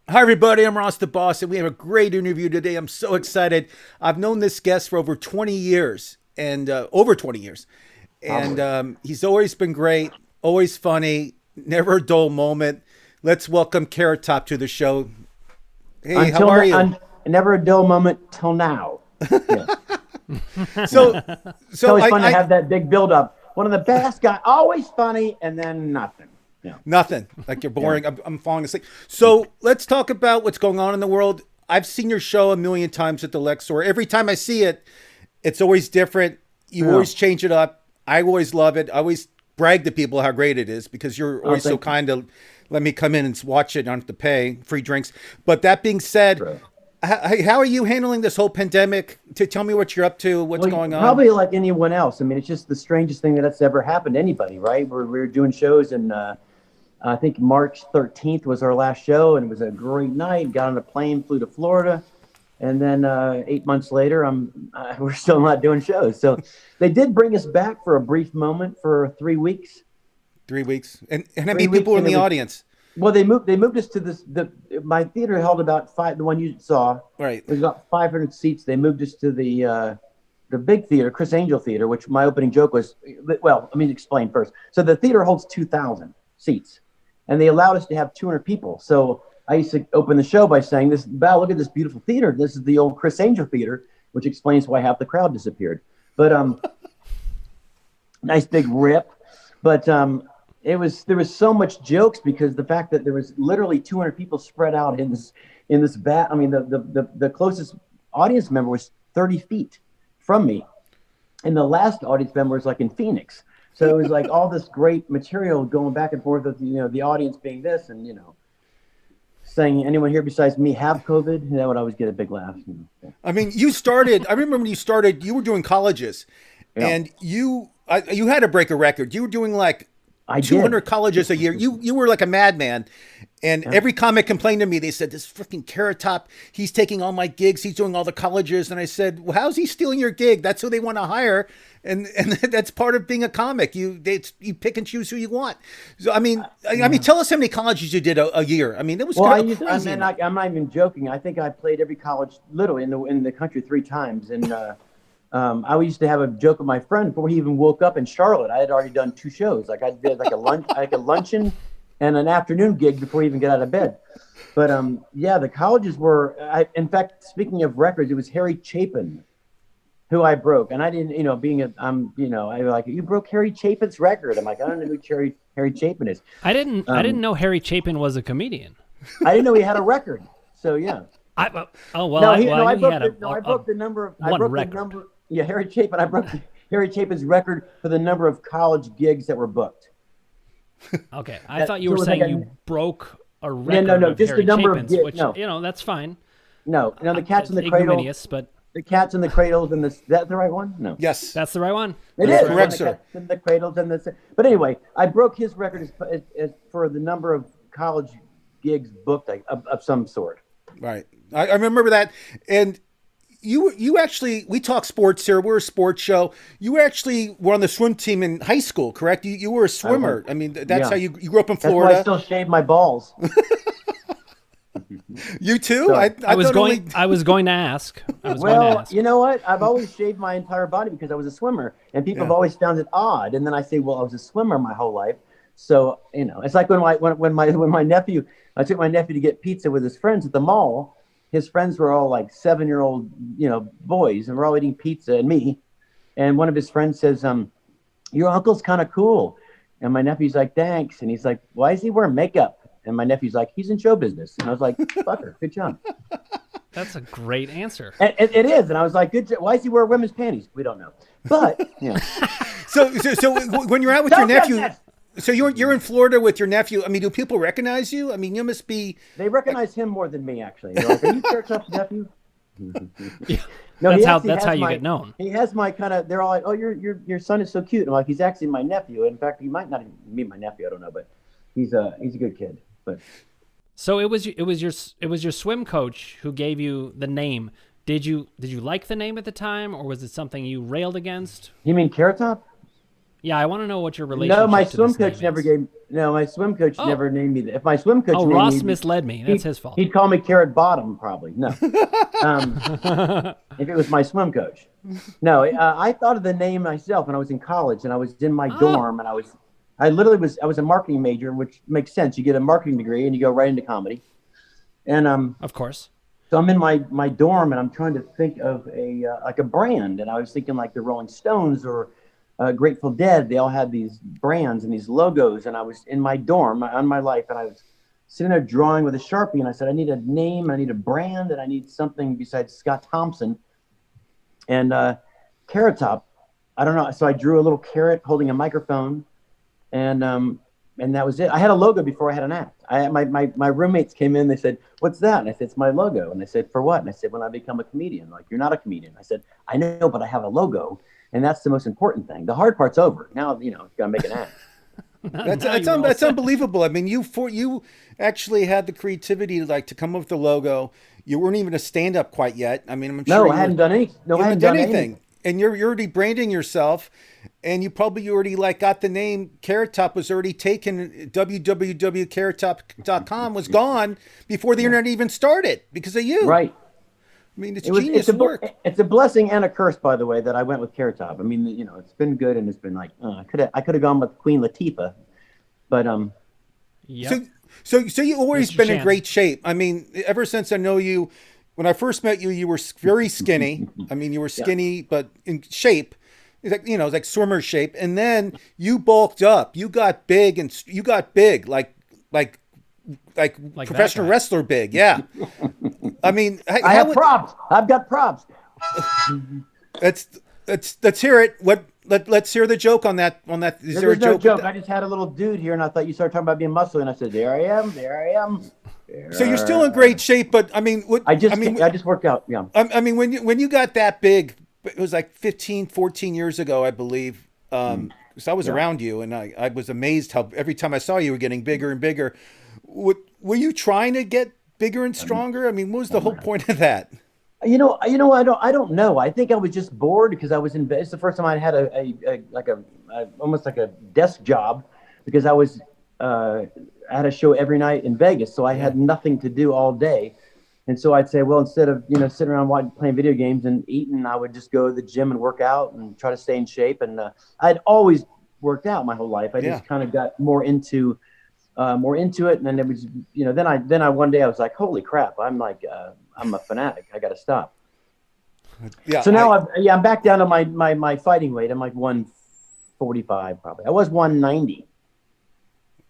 Hi, everybody. I'm Ross the Boss, and we have a great interview today. I'm so excited. I've known this guest for over 20 years, and over 20 years. And Probably. he's always been great, always funny, never a dull moment. Let's welcome Carrot Top to the show. Hey, how Until are you? never a dull moment till now. Yes. So, It's so always I, fun to I have that big build up. One of the best guys, always funny, and then nothing. Yeah. nothing like you're Yeah. boring. I'm falling asleep. So let's talk about what's going on in the world. I've seen your show a million times at the Lexor. Every time I see it, it's always different. You Yeah. always change it up. I always love it. I always brag to people how great it is because you're Oh, always so thank you. kind to let me come in and watch it. I don't have to pay free drinks. But that being said, Bro. how are you handling this whole pandemic? To tell me what you're up to, what's Well, going on. probably like anyone else. I mean, it's just the strangest thing that's ever happened to anybody, right? We were doing shows, and I think March 13th was our last show, and it was a great night. Got on a plane, flew to Florida, and then 8 months later, we're still not doing shows. So they did bring us back for a brief moment for 3 weeks. 3 weeks, and how Three many people weeks, were in and it the was audience? well. They moved us to this. My theater held about five. The one you saw Right. was about 500 seats. They moved us to the big theater, Chris Angel Theater, which my opening joke was. Well, let me explain first. So the theater holds 2,000 seats, and they allowed us to have 200 people. So I used to open the show by saying, "This, wow, look at this beautiful theater. This is the old Chris Angel Theater," which explains why half the crowd disappeared. But nice big rip. But there was so much jokes because the fact that there was literally 200 people spread out in this bat. I mean, the closest audience member was 30 feet from me, and the last audience member was like in Phoenix. So it was like all this great material going back and forth with the audience being this, and saying anyone here besides me have COVID, and that would always get a big laugh. I mean, you started. I remember when you started. You were doing colleges, Yeah, and you had to break a record. You were doing like I did. 200 colleges a year. You were like a madman, and Yeah. every comic complained to me. They said, "This freaking Carrot Top, he's taking all my gigs. He's doing all the colleges." And I said, "Well, how's he stealing your gig? That's who they want to hire, and that's part of being a comic. You pick and choose who you want." So I mean, tell us how many colleges you did a year. I mean, it was Well, kind of I crazy. mean, I'm not even joking. I think I played every college literally in the country 3 times, and I used to have a joke with my friend before he even woke up in Charlotte. I had already done 2 shows. Like I did like a luncheon and an afternoon gig before he even got out of bed. But yeah, the colleges were. In fact, speaking of records, it was Harry Chapin who I broke, and I didn't, being I like you broke Harry Chapin's record. I'm like, I don't know who Harry Chapin is. I didn't know Harry Chapin was a comedian. I didn't know he had a record. So yeah. Oh well, No, I I knew he broke had the no, I broke the number of I one broke record. the number. Yeah, Harry Chapin. I broke Harry Chapin's record for the number of college gigs that were booked. Okay, I That, thought you so were it was like saying you broke a no, record no, of just the Harry number of Chapin's, gigs. which No, that's fine. no, the Cats in It's the Cradle, ignominious, but the Cats in the Cradles, and this. That the right one? No, Yes, that's the right one. it that's is. That's the right correct, The one. sir. Cats in the Cradles and this. But anyway, I broke his record as for the number of college gigs booked of some sort. Right. I remember that. And you actually, we talk sports here. We're a sports show. You actually were on the swim team in high school, correct? You were a I was. swimmer. I mean, that's Yeah, how you grew up in that's why I Florida. still shave my balls. You too? So. I thought only. I was going to ask. I was going to Well, ask. you know what? I've always shaved my entire body because I was a swimmer, and people have Yeah. always found it odd. And then I say, "Well, I was a swimmer my whole life." So it's like when my nephew, I took my nephew to get pizza with his friends at the mall. His friends were all like 7-year-old, boys, and we're all eating pizza, and me. And one of his friends says, "Your uncle's kind of cool," and my nephew's like, "Thanks," and he's like, "Why is he wearing makeup?" And my nephew's like, "He's in show business," and I was like, "Fucker, good job." That's a great answer. And it is, and I was like, "Good. Why does he wear women's panties?" We don't know, but So when you're out with your Don't get nephew, this. so you're in Florida with your nephew. I mean, do people recognize you? I mean, you must be. They recognize him more than me. Actually, they're like, "Are you Carrot Top's nephew?" Yeah, No, that's he how actually that's has how you my- get known. He has my kind of. They're all like, "Oh, your son is so cute." I'm like, "He's actually my nephew." In fact, he might not even be my nephew. I don't know, but he's a good kid. But So it was your swim coach who gave you the name. Did you like the name at the time, or was it something you railed against? you mean Carrot Top? Yeah, I want to know what your relationship. No, my to swim this name coach never is. gave. No, my swim coach Oh. never named me that. If my swim coach Oh, named Ross me, misled me. That's his fault. he'd call me Carrot Bottom probably. No, if it was my swim coach. No, I thought of the name myself when I was in college, and I was in my dorm, and I was a marketing major, which makes sense. You get a marketing degree, and you go right into comedy. And Of course. so I'm in my dorm, and I'm trying to think of a like a brand, and I was thinking like the Rolling Stones or Grateful Dead. They all had these brands and these logos, and I was in my dorm on my life, and I was sitting there drawing with a Sharpie, and I said, I need a name, I need a brand, and I need something besides Scott Thompson. And Carrot Top, I don't know. So I drew a little carrot holding a microphone, and that was it. I had a logo before I had an act. My roommates came in. They said, "What's that?" And I said, "It's my logo." And they said, "For what?" And I said, "When I become a comedian." Like, "You're not a comedian." I said, "I know, but I have a logo, and that's the most important thing. The hard part's over. Now, you gotta make an act." That's unbelievable. I mean, you actually had the creativity to come up with the logo. You weren't even a stand-up quite yet. I mean, I'm sure I hadn't done any. No, I hadn't done anything. And you're already branding yourself, and you probably already got the name. Carrot Top was already taken. www.carrottop.com was gone before the internet even started because of you. Right. I mean, it's genius work. It's a blessing and a curse, by the way, that I went with Carrot Top. I mean, it's been good, and it's been like I could have gone with Queen Latifah, but Yep. So you've always Mr. been in Chan. great shape. I mean, ever since I know you, when I first met you, you were very skinny. I mean, you were skinny, but in shape. It's like swimmer shape. And then you bulked up. You got big, like professional guy. wrestler big. Yeah. I mean, I have props. I've got props. Let's hear it. Let's hear the joke on that. Is there a There's no joke? joke. I just had a little dude here, and I thought you started talking about being muscly, and I said, "There I am. There I am." So you're still in great shape, but I mean, I just worked out. Yeah. I mean, when you got that big, it was like 15, 14 years ago, I believe. So I was around you, and I was amazed how every time I saw you were getting bigger and bigger. Were you trying to get bigger and stronger? I mean, what was the whole point of that? I don't know. I think I was just bored because I was in. It's the first time I had almost like a desk job because I had a show every night in Vegas, so I had nothing to do all day. And so I'd say, well, instead of sitting around playing video games and eating, I would just go to the gym and work out and try to stay in shape. And I'd always worked out my whole life. I just kind of got more into it. And then it was, then I one day I was like, holy crap, I'm a fanatic. I got to stop. Yeah. So now I'm back down to my fighting weight. I'm like 145 probably. I was 190.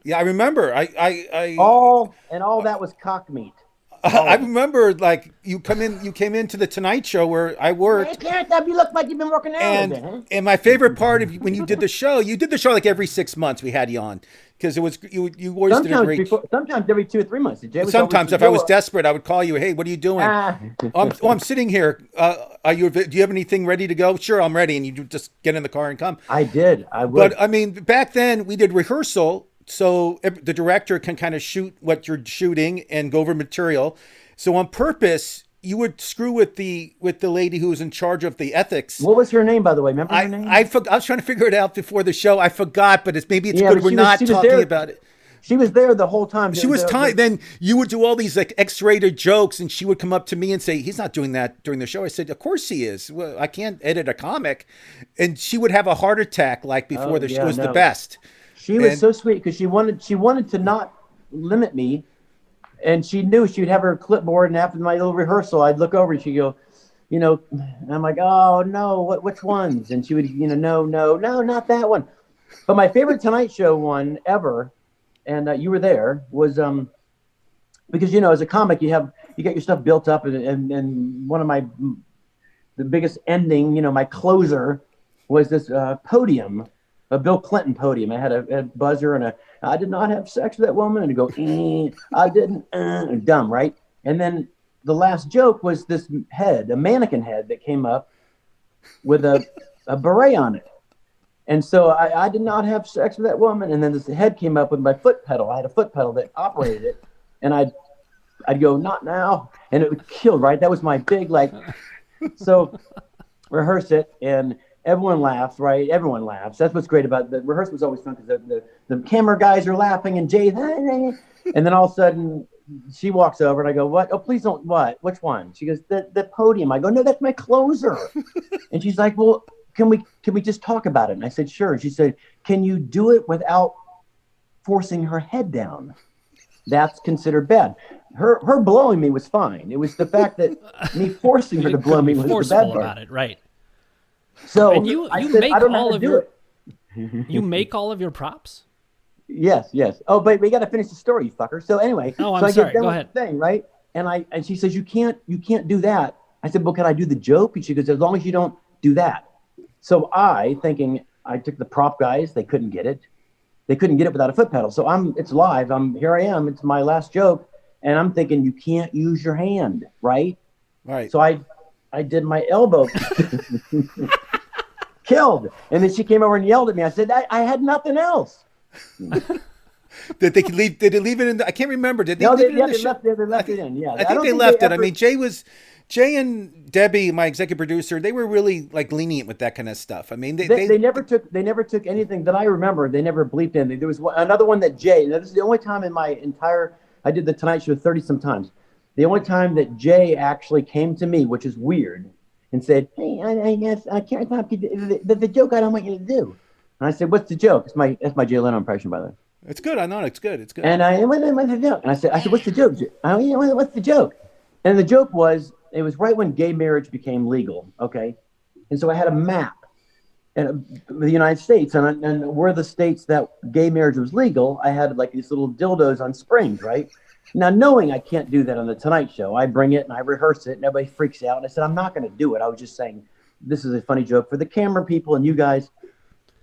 Yeah, I remember. All that was cock meat. I remember you came into the Tonight Show where I worked. Hey, Carrot Top, you look like you've been working out a bit, huh? And my favorite part of when you did the show like every 6 months we had you on because it was you always did a great. Sometimes every 2 or 3 months. Sometimes if I was desperate, I would call you. Hey, what are you doing? I'm sitting here. Do you have anything ready to go? Sure, I'm ready. And you just get in the car and come. I did. I would. But I mean, back then we did rehearsal. So the director can kind of shoot what you're shooting and go over material. So on purpose, you would screw with the lady who was in charge of the ethics. What was her name, by the way? Remember her name? I was trying to figure it out before the show. I forgot, but maybe it's good we're not talking about it. She was there the whole time. She was time. Then you would do all these X-rated jokes, and she would come up to me and say, "He's not doing that during the show." I said, "Of course he is. Well, I can't edit a comic," and she would have a heart attack before the show. It was the best. She was so sweet because she wanted to not limit me, and she knew she'd have her clipboard. And after my little rehearsal, I'd look over and she'd go, and I'm like, "Oh no, which ones?" And she would, no, not that one. But my favorite Tonight Show one ever, and you were there, was because as a comic you get your stuff built up, and one of the biggest ending, my closer was this podium. A Bill Clinton podium. I had a buzzer and I did not have sex with that woman, and go, I didn't, dumb, right? And then the last joke was this head, a mannequin head that came up with a beret on it. And so I did not have sex with that woman. And then this head came up with my foot pedal. I had a foot pedal that operated it. And I'd go, not now. And it would kill, right? That was my big, so rehearse it. And everyone laughs, right? Everyone laughs. That's what's great about the rehearsal. Was always fun because the camera guys are laughing and Jay's, and then all of a sudden she walks over and I go, what? Oh, please don't. What? Which one? She goes, the podium. I go, no, that's my closer. And she's like, well, can we just talk about it? And I said, sure. And she said, can you do it without forcing her head down? That's considered bad. Her blowing me was fine. It was the fact that me forcing her to blow me was the bad part. About it, right? So and you said, make all of your you make all of your props. Yes. Oh, but we got to finish the story, you fucker. So anyway, I'm sorry. Go ahead. Thing, right? And she says, you can't do that. I said, well, can I do the joke? And she goes, as long as you don't do that. So I took the prop guys. They couldn't get it. They couldn't get it without a foot pedal. So it's live. Here I am. It's my last joke. And I'm thinking, you can't use your hand, right? Right. So I did my elbow. Killed. And then she came over and yelled at me. I said, I had nothing else. Did they leave it in? I can't remember. Did they leave it in the show? They left it in. Yeah, I think they left it. I mean, Jay and Debbie, my executive producer, they were really like lenient with that kind of stuff. I mean, they never took anything that I remember. They never bleeped anything. There was another one that Jay. Now this is the only time in my entire. I did the Tonight Show 30-some times. The only time that Jay actually came to me, which is weird, and said, "Hey, I guess I can't talk to you. The joke I don't want you to do." And I said, "What's the joke?" That's my Jay Leno impression, by the way. It's good. I know it's good. It's good. And what's the joke? And I said, "What's the joke?" What's the joke? And the joke was, it was right when gay marriage became legal. Okay, and so I had a map and the United States, and where the states that gay marriage was legal, I had like these little dildos on springs, right? Now, knowing I can't do that on the Tonight Show, I bring it and I rehearse it, and everybody freaks out. And I said, I'm not going to do it. I was just saying, this is a funny joke for the camera people and you guys.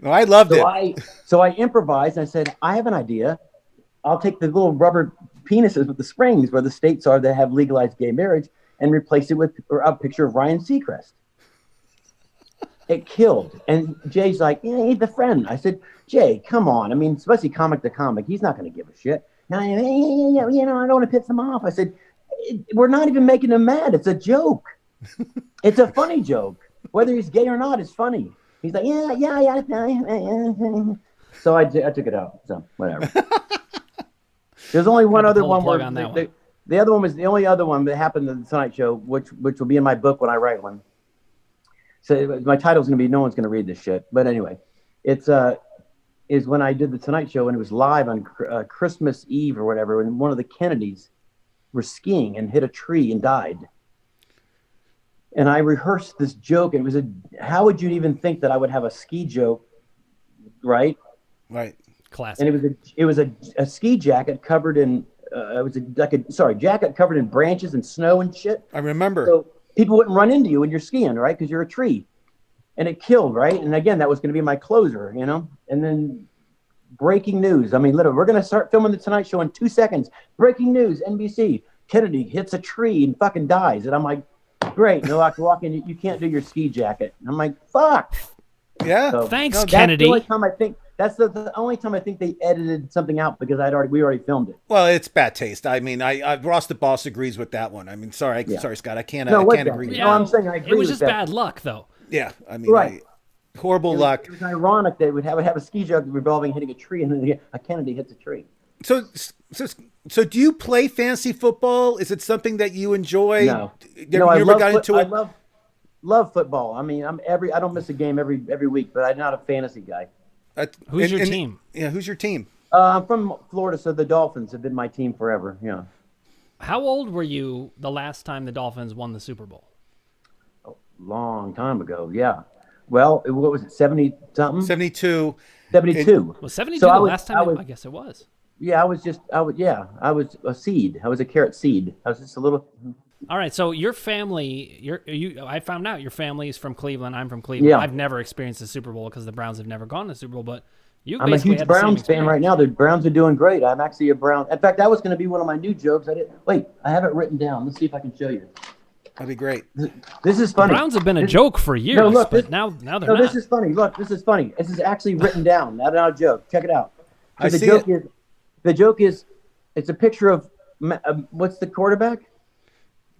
Well, I loved it. So I improvised. And I said, I have an idea. I'll take the little rubber penises with the springs where the states are that have legalized gay marriage and replace it with a picture of Ryan Seacrest. It killed. And Jay's like, yeah, he's a friend. I said, Jay, come on. I mean, especially comic to comic, he's not going to give a shit. I don't want to piss him off. I said, we're not even making him mad. It's a joke. It's a funny joke. Whether he's gay or not, it's funny. He's like, yeah. So I took it out. So whatever. There's only one other one where the other one was the only other one that happened in the Tonight Show, which will be in my book when I write one. So my title's going to be No One's Going to Read This Shit. But anyway, is when I did the Tonight Show and it was live on Christmas Eve or whatever, and one of the Kennedys were skiing and hit a tree and died. And I rehearsed this joke. And it was how would you even think that I would have a ski joke, right? Right. Classic. And it was a ski jacket covered in jacket covered in branches and snow and shit. I remember. So people wouldn't run into you when you're skiing, right? Because you're a tree. And it killed, right? And again, that was going to be my closer, you know? And then breaking news. I mean, literally, we're going to start filming the Tonight Show in 2 seconds. Breaking news, NBC. Kennedy hits a tree and fucking dies. And I'm like, great. No, I can walk in. You can't do your ski jacket. And I'm like, fuck. Yeah. So, Thanks, Kennedy. That's the only time I think they edited something out because we already filmed it. Well, it's bad taste. I mean, Ross the Boss agrees with that one. I mean, sorry, Scott. I can't agree with that. No, I'm saying I agree. It was just that. bad luck, though. Yeah, I mean, right. Horrible luck. It was ironic that it would have a ski joke revolving hitting a tree, and then a Kennedy hits a tree. So do you play fantasy football? Is it something that you enjoy? No, I love football. I mean, I don't miss a game every week, but I'm not a fantasy guy. Who's your team? Yeah, who's your team? I'm from Florida, so the Dolphins have been my team forever. Yeah. How old were you the last time the Dolphins won the Super Bowl? A long time ago. Yeah. Well, what was it? 70-something? 72. 72. Well, 72 the last time. I guess it was. Yeah, I was a seed. I was a carrot seed. I was just a little. All right, so your family, I found out your family is from Cleveland. I'm from Cleveland. Yeah. I've never experienced the Super Bowl because the Browns have never gone to the Super Bowl, but I'm a huge Browns fan right now. The Browns are doing great. I'm actually a Brown. In fact, that was going to be one of my new jokes. I have it written down. Let's see if I can show you. That'd be great. This is funny. The Browns have been a joke for years, but now they're not. No, this is funny. Look, this is funny. This is actually written down. Not a joke. Check it out. So the joke is, it's a picture of what's the quarterback?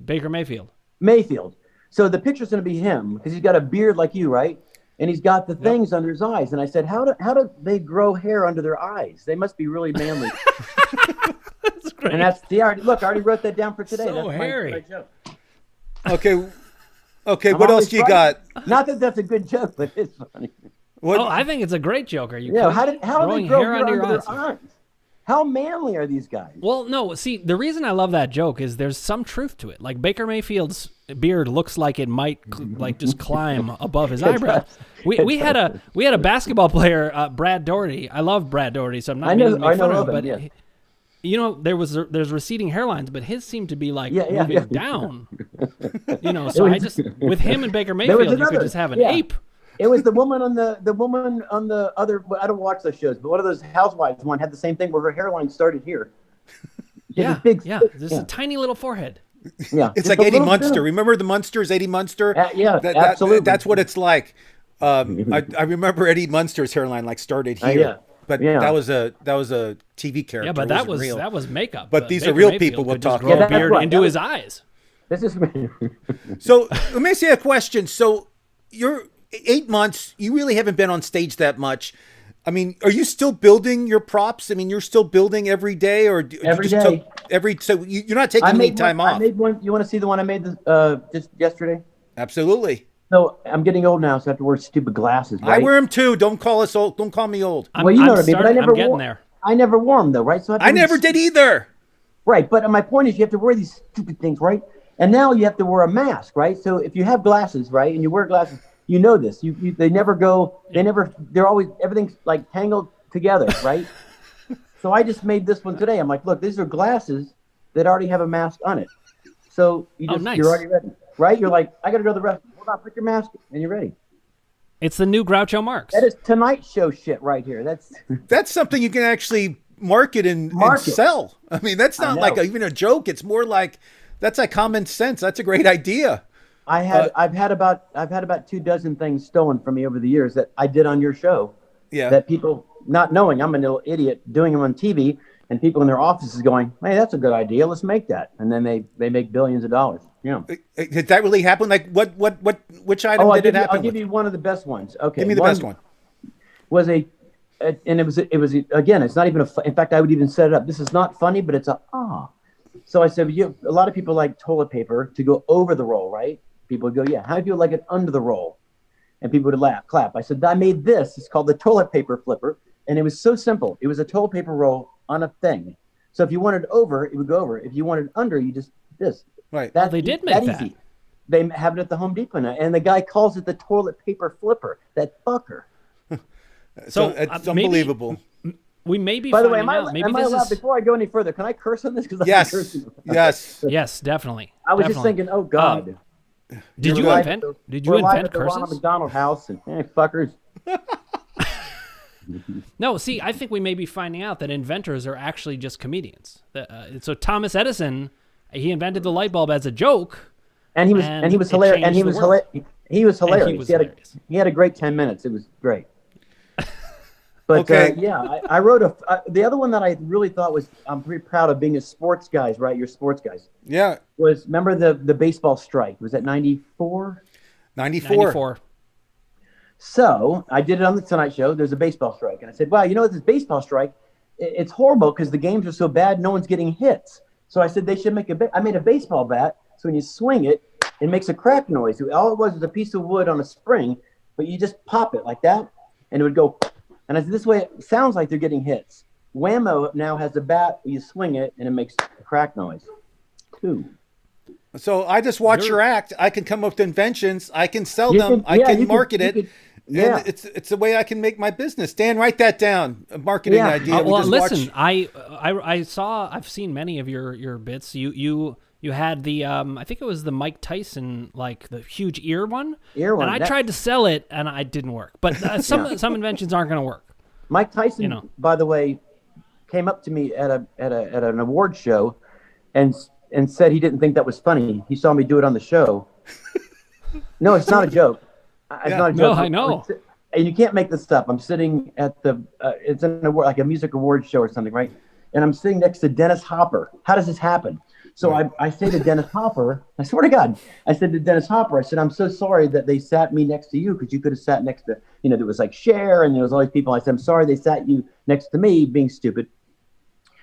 Baker Mayfield. So the picture's going to be him because he's got a beard like you, right? and he's got the things under his eyes. And I said, how do they grow hair under their eyes? They must be really manly. That's great. And I already wrote that down for today. So that's hairy. my joke. Okay. I'm What always else you frightened. got? Not that that's a good joke, but it's funny. What? Oh, I think it's a great joke. Are you Yeah, kidding? how do Growing they grow hair hair under your their eyes? eyes? How manly are these guys? Well, no. See, the reason I love that joke is there's some truth to it. Like Baker Mayfield's beard looks like it might like just climb above his eyebrow. We had a basketball player, Brad Daugherty. I love Brad Daugherty, so I'm not meaning to make fun of him. But yeah. you know, there's receding hairlines, but his seemed to be like moving down. You know, so I just with him and Baker Mayfield, you could just have an ape. It was the woman on the other. I don't watch those shows, but one of those housewives one had the same thing where her hairline started here. Yeah, big, This is a tiny little forehead. Yeah, It's like Eddie Munster. Remember the Munsters, Eddie Munster? Absolutely. That's what it's like. I remember Eddie Munster's hairline like started here. But that was a TV character. Yeah, but that was makeup. But these Baker are real Mayfield people we'll could just talk grow about. a beard right. into his eyes. This is So let me ask you a question. So you're 8 months. You really haven't been on stage that much. I mean, are you still building your props? I mean, you're still building every day, or every day. So you're not taking any time off. I made one. You want to see the one I made just yesterday? Absolutely. So I'm getting old now, so I have to wear stupid glasses. Right? I wear them too. Don't call us old. Don't call me old. Well, you know what I mean. But I never I'm getting wore. there. I never wore them though, right? So I never did either. Right, but my point is, you have to wear these stupid things, right? And now you have to wear a mask, right? So if you have glasses, right, and you wear glasses, you know this. They never go. They're always everything's like tangled together, right? So I just made this one today. I'm like, look, these are glasses that already have a mask on it. So you're already ready, right? You're like, I got to go to the restroom. Hold on, put your mask, and you're ready. It's the new Groucho Marx. That is Tonight Show shit right here. That's something you can actually market and sell. I mean, that's not like even a joke. It's more like that's like common sense. That's a great idea. I've had about 2 dozen things stolen from me over the years that I did on your show. Yeah. That people not knowing I'm a little idiot doing them on TV, and people in their offices going, "Hey, that's a good idea. Let's make that." And then they make billions of dollars. You know. Did that really happen? Like which item did it happen? I'll give you one of the best ones. Okay. Give me the best one. Was and it was again, it's not even in fact, I would even set it up. This is not funny, but it's So I said, a lot of people like toilet paper to go over the roll, right? People would go, yeah. How do you like it under the roll? And people would clap. I said, I made this. It's called the toilet paper flipper. And it was so simple. It was a toilet paper roll on a thing. So if you wanted over, it would go over. If you wanted under, you just this. Right. They did make that. Easy. They have it at the Home Depot now. And the guy calls it the toilet paper flipper. That fucker. So it's unbelievable. We may be. By the way, am I allowed, before I go any further, can I curse on this? Yes, definitely. I was just thinking, oh God. Did you invent curses? We're McDonald house and fuckers. No, see, I think we may be finding out that inventors are actually just comedians. So Thomas Edison, he invented the light bulb as a joke, and he was hilarious. And he was hilarious. He had a great 10 minutes. It was great. But I wrote the other one that I really thought was, I'm pretty proud of being a sports guys, right? You're sports guys. Yeah. Remember the baseball strike? Was that 94? 94. So I did it on the Tonight Show. There's a baseball strike. And I said, wow, this baseball strike, it's horrible because the games are so bad, no one's getting hits. So I said they should I made a baseball bat. So when you swing it, it makes a crack noise. All it was a piece of wood on a spring, but you just pop it like that, and it would go. And I said, this way it sounds like they're getting hits. Whammo now has a bat, you swing it, and it makes a crack noise. Two. So I just watch your act. I can come up with inventions. I can sell them. I can market it. And it's the way I can make my business. Dan, write that down. A marketing idea. Well, listen, I've seen many of your bits. You had the I think it was the Mike Tyson, like the huge ear one. And I tried to sell it and it didn't work. But some inventions aren't going to work. Mike Tyson, by the way, came up to me at an award show and said he didn't think that was funny. He saw me do it on the show. No, it's not a joke. It's not a joke. No, I know. And you can't make this up. I'm sitting at it's an award, like a music award show or something, right? And I'm sitting next to Dennis Hopper. How does this happen? So I say to Dennis Hopper, I swear to God, I said to Dennis Hopper, I said, I'm so sorry that they sat me next to you because you could have sat next to, there was like Cher and there was all these people. I said, I'm sorry they sat you next to me being stupid.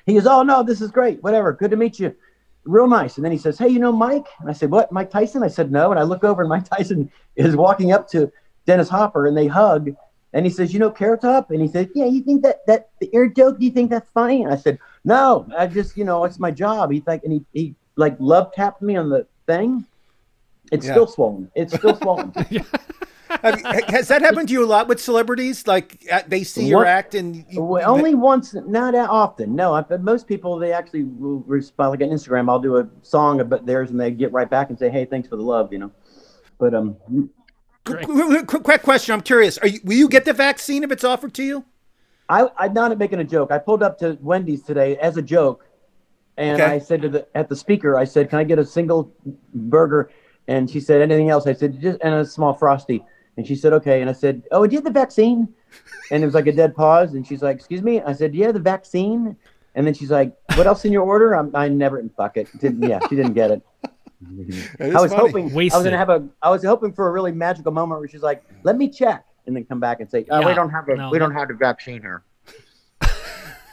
He goes, oh, no, this is great. Whatever. Good to meet you. Real nice. And then he says, hey, Mike? And I said, what, Mike Tyson? I said, no. And I look over and Mike Tyson is walking up to Dennis Hopper and they hug. And he says, Carrot Top? And he said, yeah, you think that the air joke, do you think that's funny? And I said, no, I just, it's my job. He like love tapped me on the thing. It's still swollen. It's still swollen. Has that happened to you a lot with celebrities? Like they see your act and only once, not that often. No, but most people, they actually will respond. Like on Instagram, I'll do a song about theirs and they get right back and say, hey, thanks for the love, But quick question. I'm curious. Will you get the vaccine if it's offered to you? I'm not making a joke. I pulled up to Wendy's today as a joke, and I said at the speaker, I said, "Can I get a single burger?" And she said, "Anything else?" I said, "Just and a small Frosty." And she said, "Okay." And I said, "Oh, do you have the vaccine?" And it was like a dead pause, and she's like, "Excuse me?" I said, "Do you have the vaccine?" And then she's like, "What else in your order?" I never fuck it. She didn't get it. I was hoping I was hoping for a really magical moment where she's like, "Let me check," and then come back and say, "We don't have the vaccine here."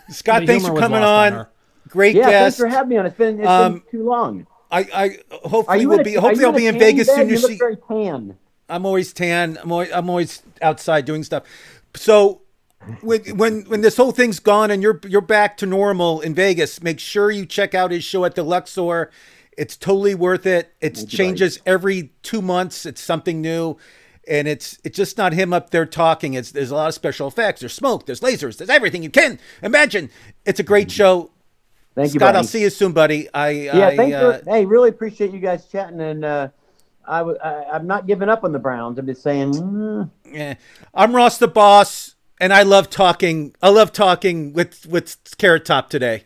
Scott, thanks for coming on. Great guest. Thanks for having me on. It's been too long. I hopefully I'll be in Vegas soon. You look very tan. I'm always tan. I'm always outside doing stuff. So when this whole thing's gone and you're back to normal in Vegas, make sure you check out his show at the Luxor. It's totally worth it. It changes every 2 months. It's something new. And it's just not him up there talking. There's a lot of special effects. There's smoke. There's lasers. There's everything you can imagine. It's a great show. Thank you, Scott. buddy. I'll see you soon, buddy. Hey, really appreciate you guys chatting. And I'm not giving up on the Browns. I'm just saying. Yeah, I'm Ross the Boss, and I love talking. I love talking with Carrot Top today.